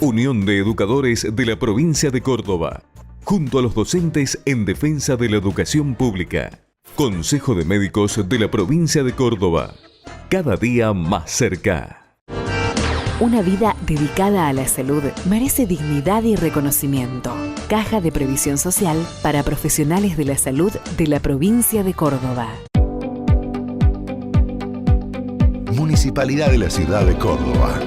Unión de Educadores de la Provincia de Córdoba, junto a los docentes en defensa de la educación pública. Consejo de Médicos de la Provincia de Córdoba, cada día más cerca. Una vida dedicada a la salud merece dignidad y reconocimiento. Caja de Previsión Social para profesionales de la salud de la Provincia de Córdoba. Municipalidad de la Ciudad de Córdoba.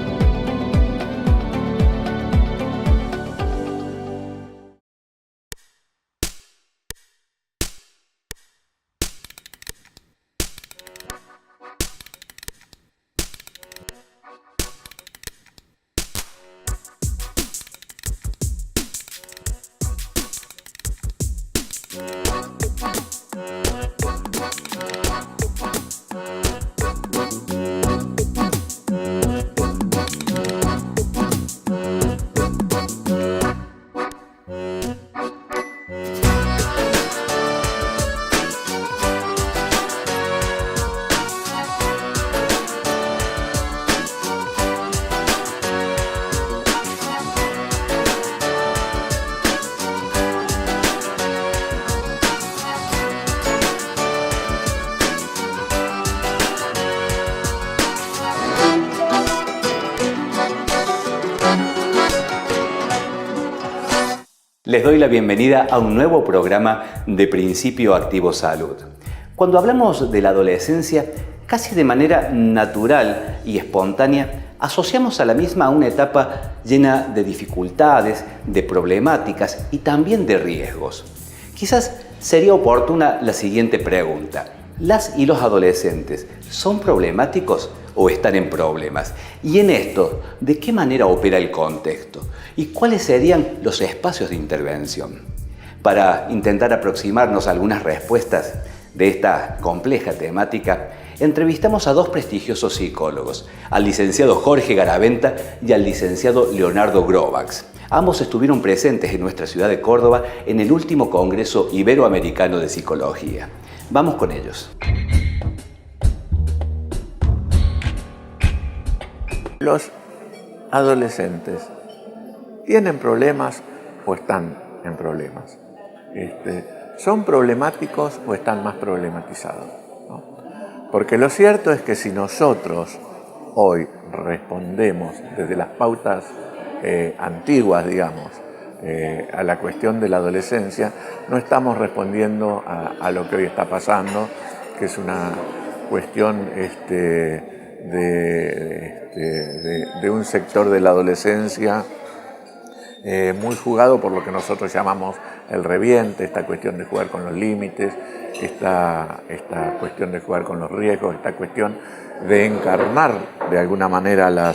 Les doy la bienvenida a un nuevo programa de Principio Activo Salud. Cuando hablamos de la adolescencia, casi de manera natural y espontánea, asociamos a la misma una etapa llena de dificultades, de problemáticas y también de riesgos. Quizás sería oportuna la siguiente pregunta. ¿Las y los adolescentes son problemáticos o están en problemas? Y en esto, ¿de qué manera opera el contexto? ¿Y cuáles serían los espacios de intervención? Para intentar aproximarnos a algunas respuestas de esta compleja temática, entrevistamos a dos prestigiosos psicólogos, al licenciado Jorge Garaventa y al licenciado Leonardo Grovax. Ambos estuvieron presentes en nuestra ciudad de Córdoba en el último Congreso Iberoamericano de Psicología. Vamos con ellos. Los adolescentes tienen problemas o están en problemas. ¿Son problemáticos o están más problematizados? ¿No? Porque lo cierto es que si nosotros hoy respondemos desde las pautas antiguas, digamos, a la cuestión de la adolescencia, no estamos respondiendo a lo que hoy está pasando, que es una cuestión de un sector de la adolescencia muy jugado por lo que nosotros llamamos el reviente, esta cuestión de jugar con los límites, esta cuestión de jugar con los riesgos, esta cuestión de encarnar de alguna manera la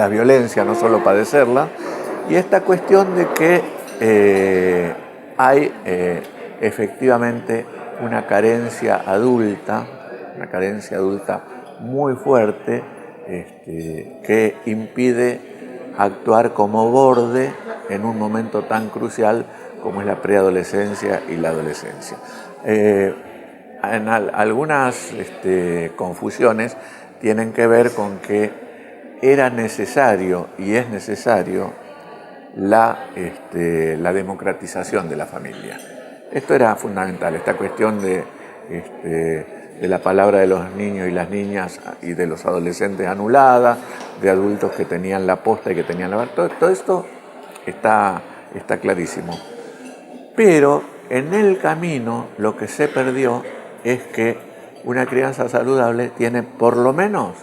violencia, no solo padecerla, y esta cuestión de que hay efectivamente una carencia adulta muy fuerte que impide actuar como borde en un momento tan crucial como es la preadolescencia y la adolescencia. En algunas confusiones tienen que ver con que era necesario y es necesario la democratización de la familia. Esto era fundamental, esta cuestión de la palabra de los niños y las niñas y de los adolescentes anulada, de adultos que tenían la posta y que tenían la verdad. Todo esto está clarísimo. Pero en el camino lo que se perdió es que una crianza saludable tiene por lo menos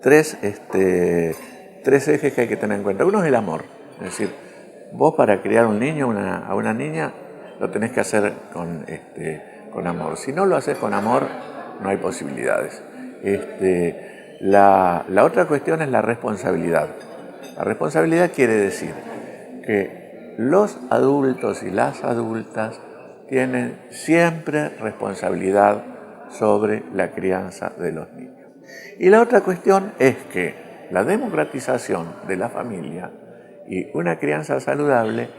tres ejes que hay que tener en cuenta. Uno es el amor. Es decir, vos para criar un niño, a una niña, lo tenés que hacer con amor. Si no lo haces con amor, no hay posibilidades. La otra cuestión es la responsabilidad. La responsabilidad quiere decir que los adultos y las adultas tienen siempre responsabilidad sobre la crianza de los niños. Y la otra cuestión es que la democratización de la familia y una crianza saludable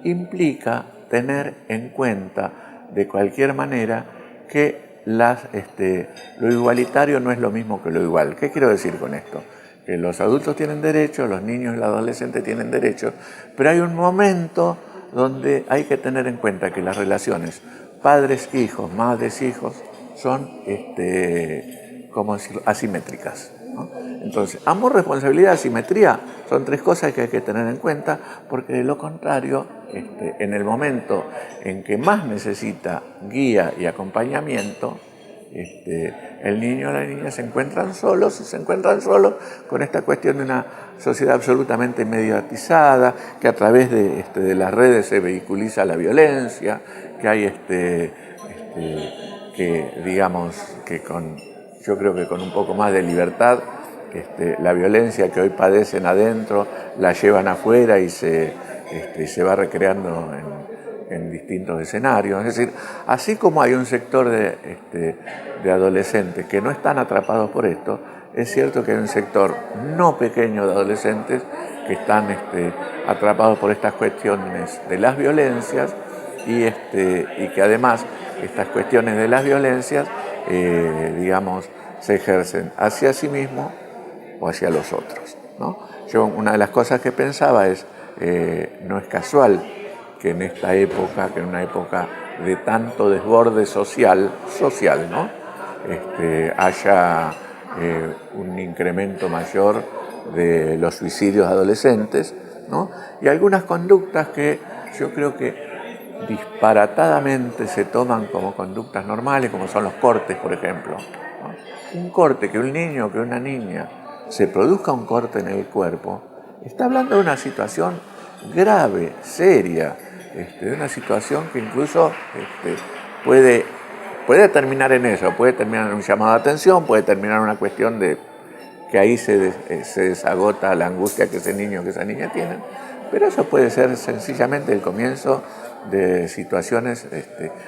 implica tener en cuenta de cualquier manera que lo igualitario no es lo mismo que lo igual. ¿Qué quiero decir con esto? que los adultos tienen derechos, los niños y los adolescentes tienen derechos, pero hay un momento donde hay que tener en cuenta que las relaciones padres-hijos, madres-hijos, son como decirlo, asimétricas, ¿no? Entonces, amor, responsabilidad, asimetría son tres cosas que hay que tener en cuenta, porque de lo contrario, en el momento en que más necesita guía y acompañamiento, el niño o la niña se encuentran solos con esta cuestión de una sociedad absolutamente mediatizada, que a través de las redes se vehiculiza la violencia, que hay que digamos que yo creo que con un poco más de libertad, la violencia que hoy padecen adentro la llevan afuera y se va recreando en distintos escenarios. Es decir, así como hay un sector de adolescentes que no están atrapados por esto, es cierto que hay un sector no pequeño de adolescentes que están atrapados por estas cuestiones de las violencias y que además estas cuestiones de las violencias, digamos, se ejercen hacia sí mismo o hacia los otros, ¿no? Yo una de las cosas que pensaba es, no es casual que en esta época, que en una época de tanto desborde social, ¿no? Haya un incremento mayor de los suicidios adolescentes, ¿no? Y algunas conductas que yo creo que disparatadamente se toman como conductas normales, como son los cortes, por ejemplo, ¿no? Un corte, que un niño o que una niña se produzca un corte en el cuerpo, está hablando de una situación grave, seria, de una situación que incluso puede terminar en eso, puede terminar en un llamado de atención, puede terminar en una cuestión de que ahí se desagota la angustia que ese niño o que esa niña tienen, pero eso puede ser sencillamente el comienzo de situaciones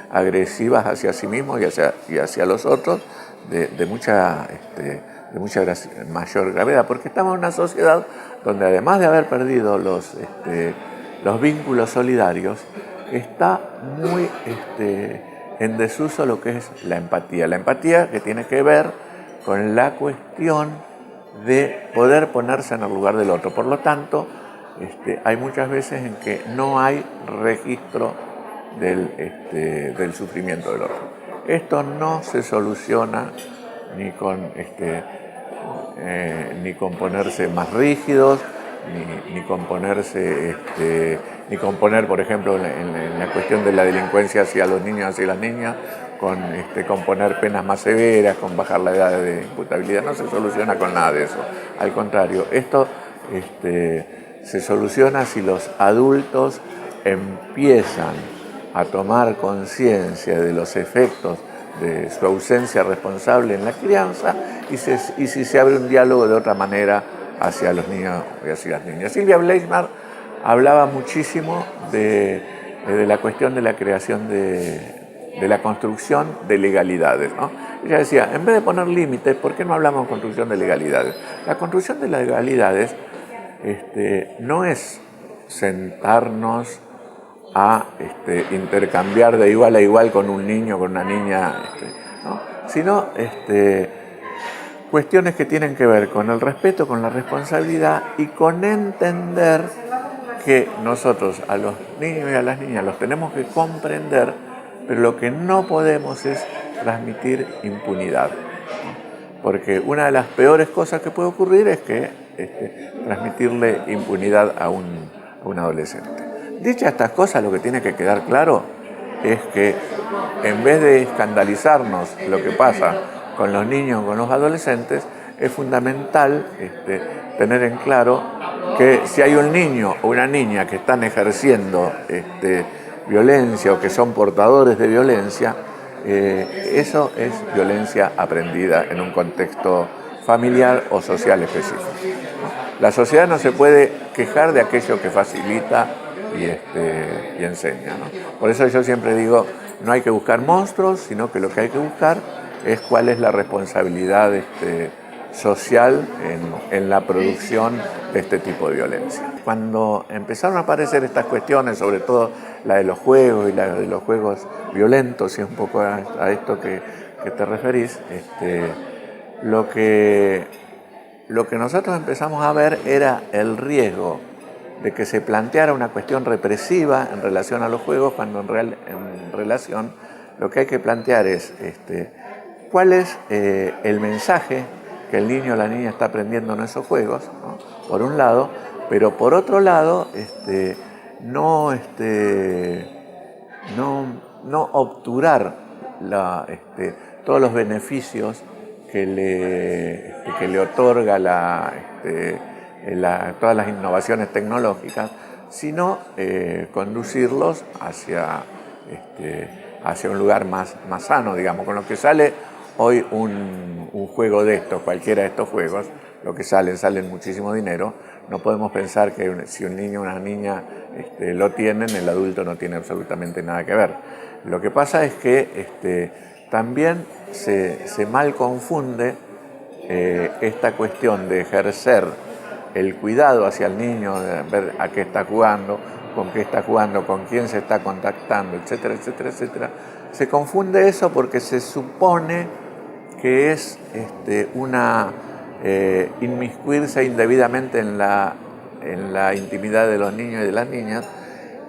agresivas hacia sí mismos y hacia los otros de mucha mayor gravedad, porque estamos en una sociedad donde además de haber perdido los vínculos solidarios, está muy en desuso lo que es la empatía que tiene que ver con la cuestión de poder ponerse en el lugar del otro. Por lo tanto, hay muchas veces en que no hay registro del sufrimiento del otro. Esto no se soluciona ni con ponerse más rígidos, ni con poner, por ejemplo, en la cuestión de la delincuencia hacia los niños, hacia las niñas, con poner penas más severas, con bajar la edad de imputabilidad. No se soluciona con nada de eso. Al contrario, esto se soluciona si los adultos empiezan a tomar conciencia de los efectos de su ausencia responsable en la crianza y si se abre un diálogo de otra manera hacia los niños y hacia las niñas. Silvia Bleismar hablaba muchísimo de la cuestión de la creación de la construcción de legalidades, ¿no? Ella decía, en vez de poner límites, ¿por qué no hablamos de construcción de legalidades? La construcción de legalidades no es sentarnos a intercambiar de igual a igual con un niño, con una niña, ¿no? Sino cuestiones que tienen que ver con el respeto, con la responsabilidad y con entender que nosotros a los niños y a las niñas los tenemos que comprender, pero lo que no podemos es transmitir impunidad, ¿no? Porque una de las peores cosas que puede ocurrir es que transmitirle impunidad a un adolescente. Dichas estas cosas, lo que tiene que quedar claro es que en vez de escandalizarnos lo que pasa con los niños o con los adolescentes, es fundamental tener en claro que si hay un niño o una niña que están ejerciendo violencia o que son portadores de violencia, eso es violencia aprendida en un contexto familiar o social específico. La sociedad no se puede quejar de aquello que facilita y enseña, ¿no? Por eso yo siempre digo, no hay que buscar monstruos, sino que lo que hay que buscar es cuál es la responsabilidad social en la producción de este tipo de violencia. Cuando empezaron a aparecer estas cuestiones, sobre todo la de los juegos y la de los juegos violentos, y un poco a esto que te referís, lo que lo que nosotros empezamos a ver era el riesgo de que se planteara una cuestión represiva en relación a los juegos, cuando en relación lo que hay que plantear es cuál es el mensaje que el niño o la niña está aprendiendo en esos juegos, ¿no? Por un lado, pero por otro lado, no obturar todos los beneficios que le otorga todas las innovaciones tecnológicas, sino conducirlos hacia un lugar más sano, digamos. Con lo que sale hoy un juego de estos, cualquiera de estos juegos, lo que salen muchísimo dinero. No podemos pensar que si un niño o una niña lo tienen, el adulto no tiene absolutamente nada que ver. Lo que pasa es que también se mal confunde esta cuestión de ejercer el cuidado hacia el niño, de ver a qué está jugando, con quién se está contactando, etcétera, etcétera, etcétera. Se confunde eso porque se supone que es inmiscuirse indebidamente en la intimidad de los niños y de las niñas,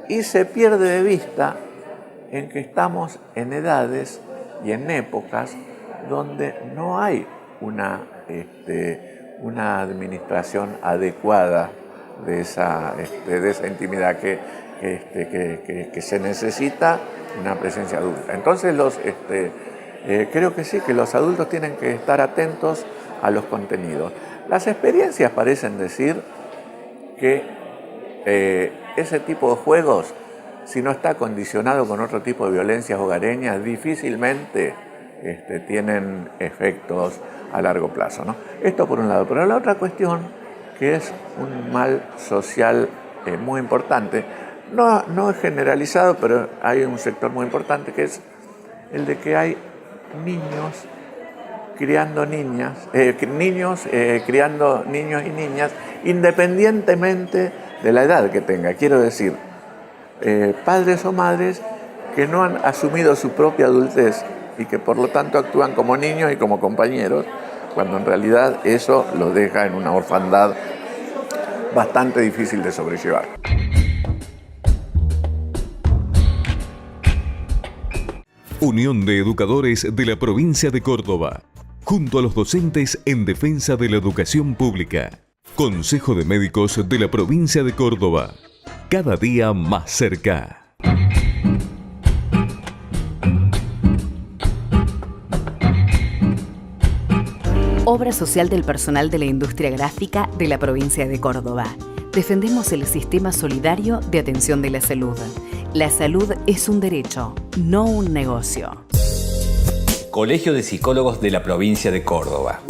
y se pierde de vista en que estamos en edades y en épocas donde no hay una administración adecuada de esa intimidad, que se necesita una presencia adulta. Entonces creo que sí, que los adultos tienen que estar atentos a los contenidos. Las experiencias parecen decir que ese tipo de juegos, si no está condicionado con otro tipo de violencias hogareñas, difícilmente tienen efectos a largo plazo, ¿no? Esto por un lado. Pero la otra cuestión, que es un mal social muy importante, no es generalizado, pero hay un sector muy importante, que es el de que hay niños criando criando niños y niñas independientemente de la edad que tenga. Quiero decir, padres o madres que no han asumido su propia adultez y que por lo tanto actúan como niños y como compañeros, cuando en realidad eso los deja en una orfandad bastante difícil de sobrellevar. Unión de Educadores de la Provincia de Córdoba, junto a los docentes en defensa de la educación pública. Consejo de Médicos de la Provincia de Córdoba, cada día más cerca. Obra social del personal de la industria gráfica de la provincia de Córdoba. Defendemos el sistema solidario de atención de la salud. La salud es un derecho, no un negocio. Colegio de Psicólogos de la Provincia de Córdoba.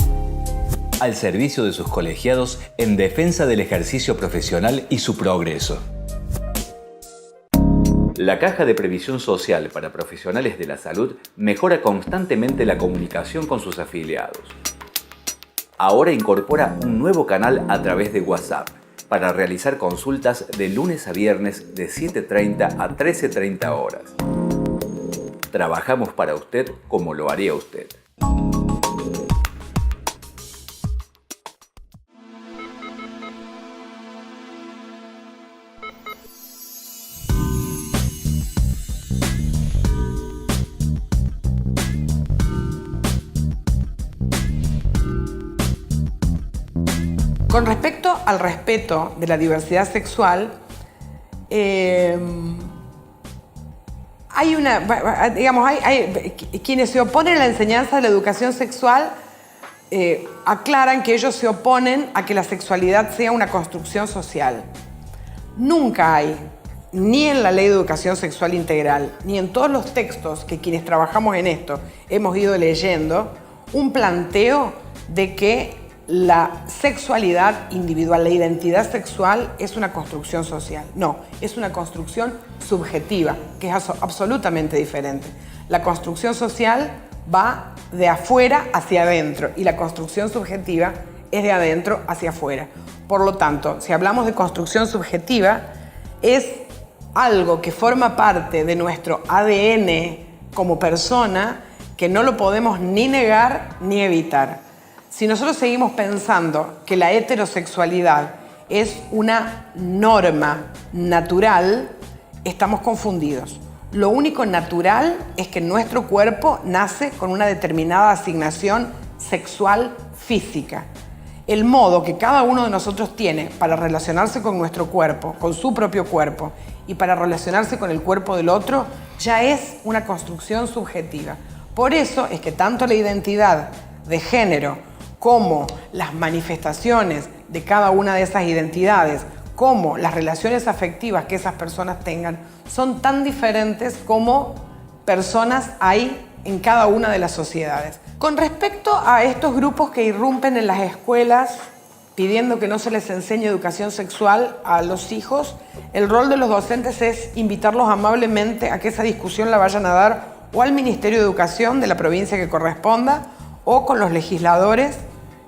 Al servicio de sus colegiados en defensa del ejercicio profesional y su progreso. La Caja de Previsión Social para Profesionales de la Salud mejora constantemente la comunicación con sus afiliados. Ahora incorpora un nuevo canal a través de WhatsApp para realizar consultas de lunes a viernes de 7:30 a 13:30 horas. Trabajamos para usted como lo haría usted. Con respecto al respeto de la diversidad sexual, hay quienes se oponen a la enseñanza de la educación sexual aclaran que ellos se oponen a que la sexualidad sea una construcción social. Nunca hay, ni en la Ley de Educación Sexual Integral, ni en todos los textos que quienes trabajamos en esto hemos ido leyendo, un planteo de que la sexualidad individual, la identidad sexual es una construcción social. No, es una construcción subjetiva, que es absolutamente diferente. La construcción social va de afuera hacia adentro y la construcción subjetiva es de adentro hacia afuera. Por lo tanto, si hablamos de construcción subjetiva, es algo que forma parte de nuestro ADN como persona, que no lo podemos ni negar ni evitar. Si nosotros seguimos pensando que la heterosexualidad es una norma natural, estamos confundidos. Lo único natural es que nuestro cuerpo nace con una determinada asignación sexual física. El modo que cada uno de nosotros tiene para relacionarse con nuestro cuerpo, con su propio cuerpo, y para relacionarse con el cuerpo del otro, ya es una construcción subjetiva. Por eso es que tanto la identidad de género como las manifestaciones de cada una de esas identidades, como las relaciones afectivas que esas personas tengan, son tan diferentes como personas hay en cada una de las sociedades. Con respecto a estos grupos que irrumpen en las escuelas pidiendo que no se les enseñe educación sexual a los hijos, el rol de los docentes es invitarlos amablemente a que esa discusión la vayan a dar o al Ministerio de Educación de la provincia que corresponda o con los legisladores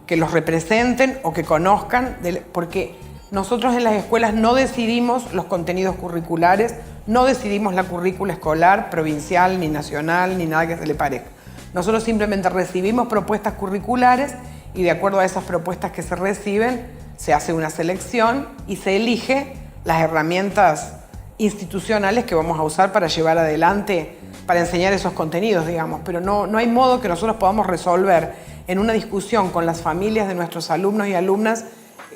que los representen o que conozcan, porque nosotros en las escuelas no decidimos los contenidos curriculares, no decidimos la currícula escolar, provincial, ni nacional, ni nada que se le parezca. Nosotros simplemente recibimos propuestas curriculares y de acuerdo a esas propuestas que se reciben, se hace una selección y se elige las herramientas institucionales que vamos a usar para llevar adelante, para enseñar esos contenidos, digamos. Pero no hay modo que nosotros podamos resolver en una discusión con las familias de nuestros alumnos y alumnas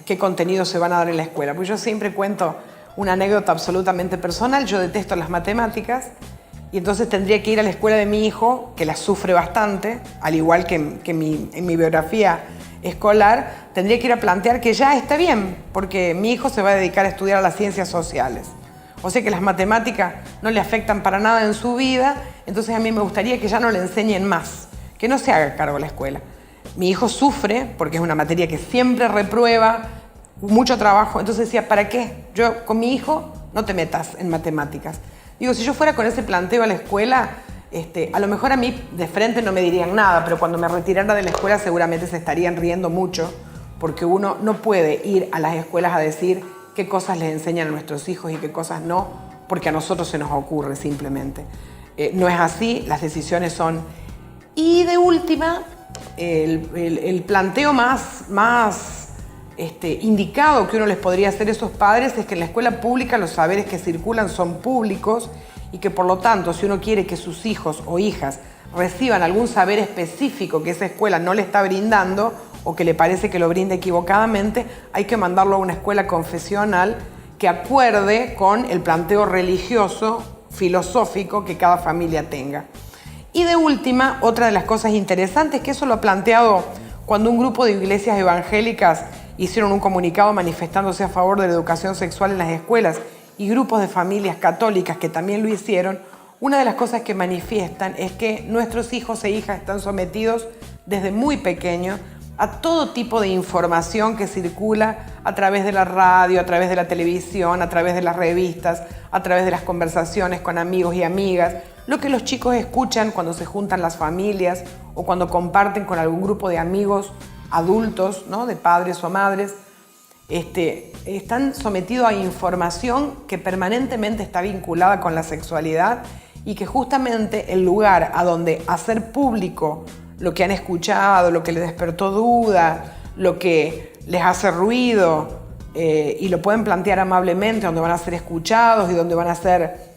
qué contenidos se van a dar en la escuela. Pues yo siempre cuento una anécdota absolutamente personal. Yo detesto las matemáticas y entonces tendría que ir a la escuela de mi hijo, que las sufre bastante, al igual que en mi biografía escolar, tendría que ir a plantear que ya está bien, porque mi hijo se va a dedicar a estudiar las ciencias sociales. O sea que las matemáticas no le afectan para nada en su vida, entonces a mí me gustaría que ya no le enseñen más, que no se haga cargo la escuela. Mi hijo sufre porque es una materia que siempre reprueba, mucho trabajo, entonces decía, ¿para qué? Yo con mi hijo no te metas en matemáticas. Digo, si yo fuera con ese planteo a la escuela, a lo mejor a mí de frente no me dirían nada, pero cuando me retirara de la escuela seguramente se estarían riendo mucho, porque uno no puede ir a las escuelas a decir qué cosas les enseñan a nuestros hijos y qué cosas no, porque a nosotros se nos ocurre simplemente. No es así, las decisiones son... Y de última, el planteo más indicado que uno les podría hacer a esos padres es que en la escuela pública los saberes que circulan son públicos y que por lo tanto si uno quiere que sus hijos o hijas reciban algún saber específico que esa escuela no le está brindando o que le parece que lo brinda equivocadamente, hay que mandarlo a una escuela confesional que acuerde con el planteo religioso, filosófico que cada familia tenga. Y de última, otra de las cosas interesantes, que eso lo ha planteado cuando un grupo de iglesias evangélicas hicieron un comunicado manifestándose a favor de la educación sexual en las escuelas y grupos de familias católicas que también lo hicieron, una de las cosas que manifiestan es que nuestros hijos e hijas están sometidos desde muy pequeños a todo tipo de información que circula a través de la radio, a través de la televisión, a través de las revistas, a través de las conversaciones con amigos y amigas, lo que los chicos escuchan cuando se juntan las familias o cuando comparten con algún grupo de amigos adultos, ¿no? De padres o madres, están sometidos a información que permanentemente está vinculada con la sexualidad y que justamente el lugar a donde hacer público lo que han escuchado, lo que les despertó duda, lo que les hace ruido y lo pueden plantear amablemente, donde van a ser escuchados y donde van a ser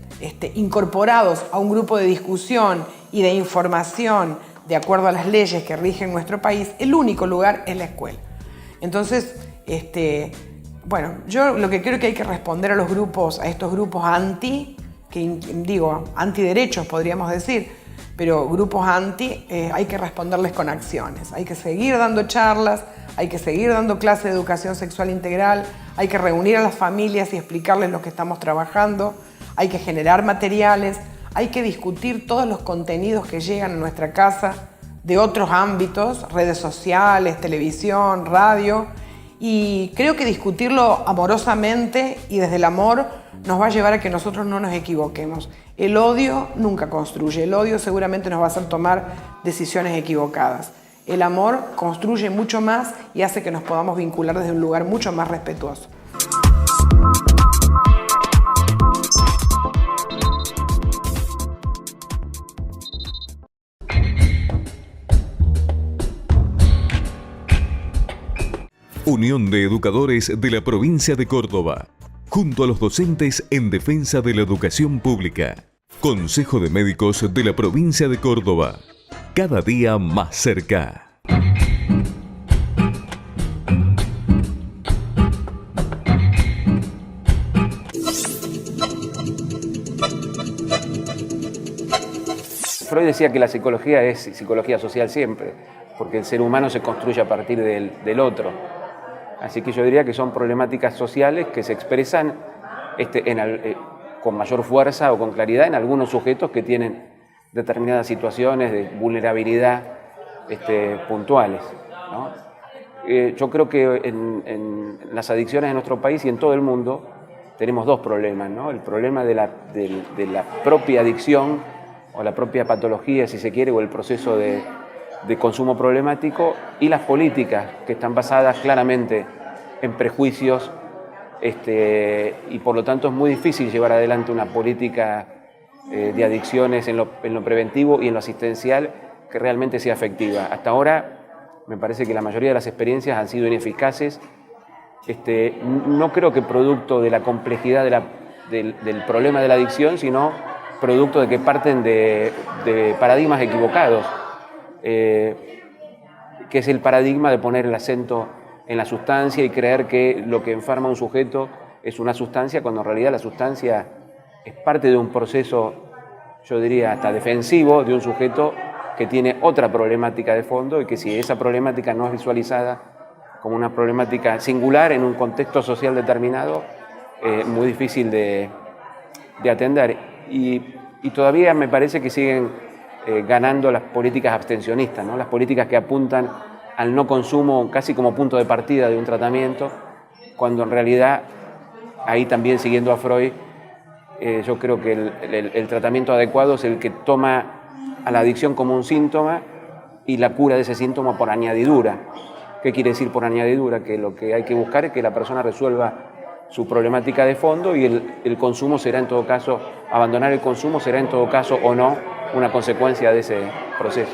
incorporados a un grupo de discusión y de información de acuerdo a las leyes que rigen nuestro país, el único lugar es la escuela. Entonces, bueno, yo lo que creo que hay que responder a estos grupos antiderechos podríamos decir, pero grupos hay que responderles con acciones. Hay que seguir dando charlas, hay que seguir dando clases de educación sexual integral, hay que reunir a las familias y explicarles lo que estamos trabajando, hay que generar materiales, hay que discutir todos los contenidos que llegan a nuestra casa de otros ámbitos, redes sociales, televisión, radio, y creo que discutirlo amorosamente y desde el amor nos va a llevar a que nosotros no nos equivoquemos. El odio nunca construye, el odio seguramente nos va a hacer tomar decisiones equivocadas. El amor construye mucho más y hace que nos podamos vincular desde un lugar mucho más respetuoso. Unión de Educadores de la Provincia de Córdoba, junto a los docentes en defensa de la educación pública. Consejo de Médicos de la Provincia de Córdoba, cada día más cerca. Freud decía que la psicología es psicología social siempre, porque el ser humano se construye a partir del otro. Así que yo diría que son problemáticas sociales que se expresan con mayor fuerza o con claridad en algunos sujetos que tienen determinadas situaciones de vulnerabilidad puntuales, ¿no? Yo creo que en las adicciones en nuestro país y en todo el mundo tenemos dos problemas, ¿no? El problema de la propia adicción o la propia patología, si se quiere, o el proceso de consumo problemático, y las políticas que están basadas claramente en prejuicios, y por lo tanto es muy difícil llevar adelante una política de adicciones en lo preventivo y en lo asistencial que realmente sea efectiva. Hasta ahora me parece que la mayoría de las experiencias han sido ineficaces. No creo que producto de la complejidad del problema de la adicción, sino producto de que parten de paradigmas equivocados, que es el paradigma de poner el acento en la sustancia y creer que lo que enferma a un sujeto es una sustancia, cuando en realidad la sustancia es parte de un proceso, yo diría hasta defensivo, de un sujeto que tiene otra problemática de fondo, y que si esa problemática no es visualizada como una problemática singular en un contexto social determinado, muy difícil de atender. Y todavía me parece que siguen ganando las políticas abstencionistas, ¿no? Las políticas que apuntan al no consumo casi como punto de partida de un tratamiento, cuando en realidad, ahí también siguiendo a Freud, yo creo que el tratamiento adecuado es el que toma a la adicción como un síntoma y la cura de ese síntoma por añadidura. ¿Qué quiere decir por añadidura? Que lo que hay que buscar es que la persona resuelva su problemática de fondo, y el consumo será en todo caso, abandonar el consumo será en todo caso o no una consecuencia de ese proceso.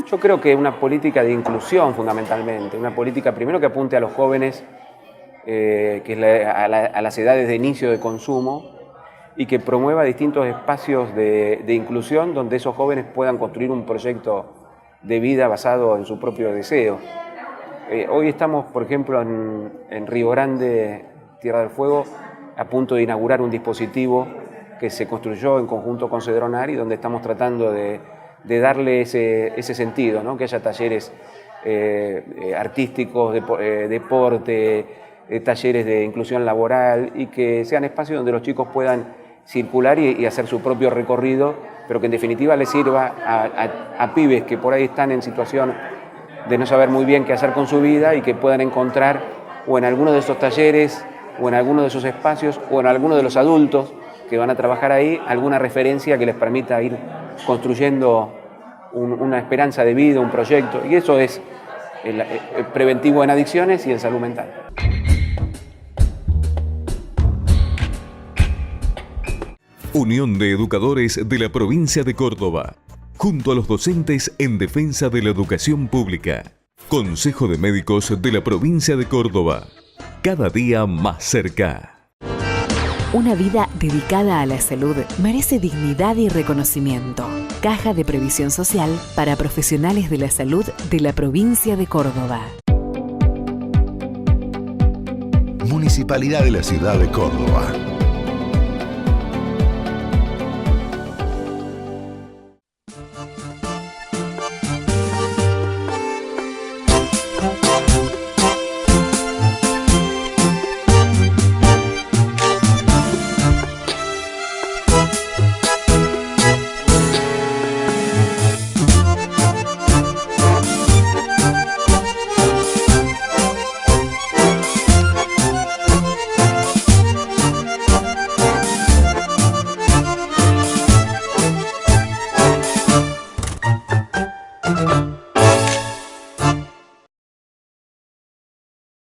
Yo creo que una política de inclusión fundamentalmente, una política primero que apunte a los jóvenes, que es a las edades de inicio de consumo, y que promueva distintos espacios de inclusión donde esos jóvenes puedan construir un proyecto de vida basado en su propio deseo. Hoy estamos, por ejemplo, en Río Grande, Tierra del Fuego, a punto de inaugurar un dispositivo que se construyó en conjunto con Cedronar, y donde estamos tratando de darle ese sentido, ¿no? Que haya talleres artísticos, deporte, talleres de inclusión laboral, y que sean espacios donde los chicos puedan circular y hacer su propio recorrido, pero que en definitiva les sirva a pibes que por ahí están en situación de no saber muy bien qué hacer con su vida, y que puedan encontrar o en alguno de esos talleres, o en alguno de esos espacios, o en alguno de los adultos que van a trabajar ahí, alguna referencia que les permita ir construyendo una esperanza de vida, un proyecto, y eso es el preventivo en adicciones y en salud mental. Unión de Educadores de la Provincia de Córdoba, junto a los docentes en defensa de la educación pública. Consejo de Médicos de la Provincia de Córdoba, cada día más cerca. Una vida dedicada a la salud merece dignidad y reconocimiento. Caja de Previsión Social para profesionales de la salud de la Provincia de Córdoba. Municipalidad de la Ciudad de Córdoba.